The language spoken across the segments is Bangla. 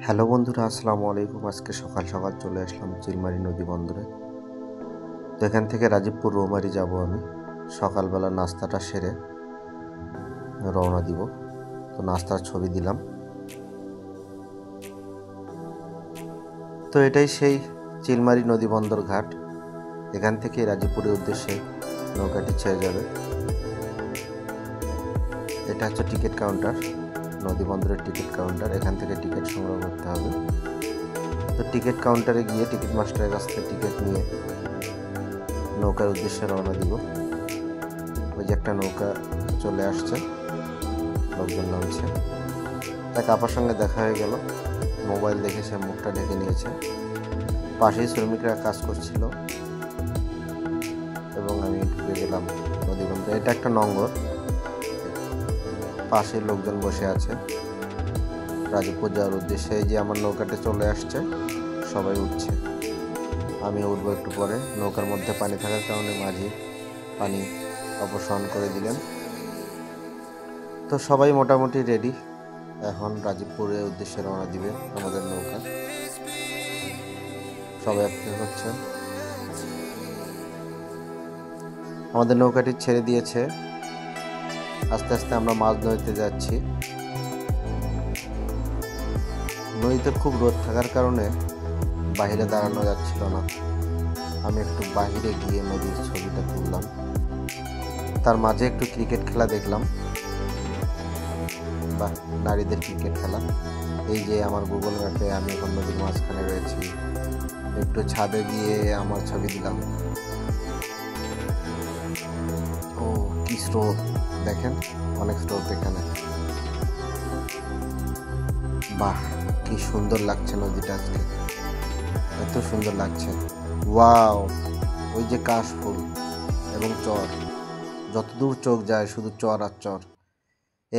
হ্যালো বন্ধুরা, আসসালামু আলাইকুম। আজকে সকাল সকাল চলে আসলাম চিলমারি নদী বন্দরে। তো এখান থেকে রাজীবপুর রৌমারি যাব আমি। সকালবেলা নাস্তাটা সেরে রওনা দিব। তো নাস্তার ছবি দিলাম। তো এটাই সেই চিলমারি নদী বন্দর ঘাট। এখান থেকে রাজীবপুরের উদ্দেশ্যে নৌকাটি ছেড়ে যাবে। এটা হচ্ছে টিকিট কাউন্টার, নদী বন্দরের টিকিট কাউন্টার। এখান থেকে টিকিট সংগ্রহ করতে হবে। তো টিকিট কাউন্টারে গিয়ে টিকিট মাস্টারের কাছ থেকে টিকিট নিয়ে নৌকার উদ্দেশ্যে রওনা দিব। ওই যে একটা নৌকা চলে আসছে, লোকজন নামছে। তাকে আপার সঙ্গে দেখা হয়ে গেল। মোবাইল দেখে সে মুখটা ঢেকে নিয়েছে। পাশেই শ্রমিকরা কাজ করছিল এবং আমি ঢুকে গেলাম নদী বন্দরে। এটা একটা নঙ্গর, পাশে লোকজন বসে আছে রাজীবপুর যাওয়ার উদ্দেশ্যে। এই যে আমার নৌকাটা চলে আসছে, সবাই উঠছে, আমি উঠবো একটু পরে। নৌকার মধ্যে পানি থাকার কারণে মাঝি পানি অপসারণ করে দিলেন। তো সবাই মোটামুটি রেডি। এখন রাজীবপুরের উদ্দেশ্যে রওনা দিবে আমাদের নৌকা। সবাই অপেক্ষা করছে। আমাদের নৌকাটি ছেড়ে দিয়েছে। আস্তে আস্তে আমরা মাছ ধরতে যাচ্ছি। নদীতে খুব রোদ থাকার কারণে বাইরে দাঁড়ানো যাচ্ছিল না। আমি একটু বাইরে গিয়ে নদীর ছবিটা তুললাম। তার মাঝে একটু ক্রিকেট খেলা দেখলাম, বা নারীদের ক্রিকেট খেলা। এই যে আমার গুগল ম্যাপে আমি এখন নদীর মাঝখানে রয়েছি। একটু ছাদে গিয়ে আমার ছবি দিলাম। ও কি স্রোত দেখেন, অনেক স্রোত এখানে। বাহ, কি সুন্দর লাগছে নদীটা আজকে, এত সুন্দর লাগছে। ওয়াও, ওই যে কাশফুল এবং চর, যতদূর চোখ যায় শুধু চর আর চর।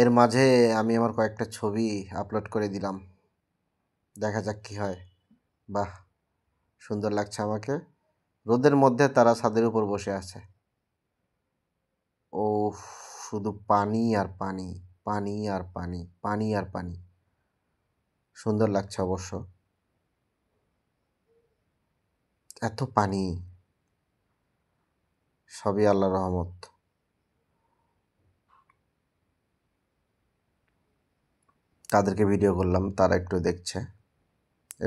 এর মাঝে আমি আমার কয়েকটা ছবি আপলোড করে দিলাম, দেখা যাক কি হয়। বাহ, সুন্দর লাগছে আমাকে। রোদের মধ্যে তারা ছাদের উপর বসে আছে। ও, শুধু পানি আর পানি, পানি আর পানি, পানি আর পানি। সুন্দর লাগছে অবশ্য, এত পানি, সবই আল্লাহর রহমত। তাদেরকে ভিডিও করলাম, তারা একটু দেখছে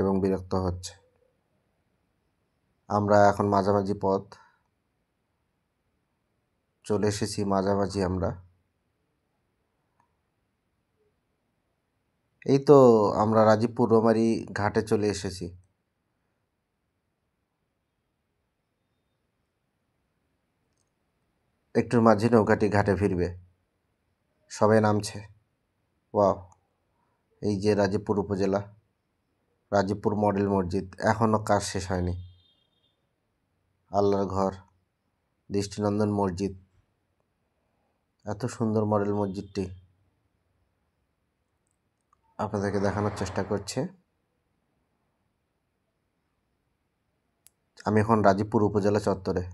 এবং বিরক্ত হচ্ছে। আমরা এখন মাঝামাঝি পথ চলে এসেছি, মাঝামাঝি আমরা। এই তো আমরা রাজীবপুর রৌমারি ঘাটে চলে এসেছি। একটুর মাঝে নৌকাটি ঘাটে ফিরবে, সবাই নামছে। ওয়াও, এই যে রাজীবপুর উপজেলা, রাজীবপুর মডেল মসজিদ, এখনও কাজ শেষ হয়নি। আল্লাহর ঘর, দৃষ্টিনন্দন মসজিদ, এত সুন্দর মডেল মসজিদটি আপনাদেরকে দেখানোর চেষ্টা করছে। আমি এখন রাজীবপুর উপজেলা চত্বরে।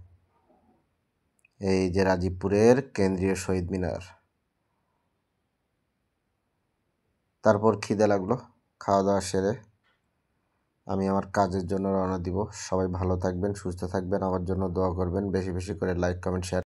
এই যে রাজীবপুরের কেন্দ্রীয় শহীদ মিনার। তারপর খিদে লাগলো, খাওয়া দাওয়া সেরে আমি আমার কাজের জন্য রওনা দিব। সবাই ভালো থাকবেন, সুস্থ থাকবেন, আমার জন্য দোয়া করবেন। বেশি বেশি করে লাইক, কমেন্ট, শেয়ার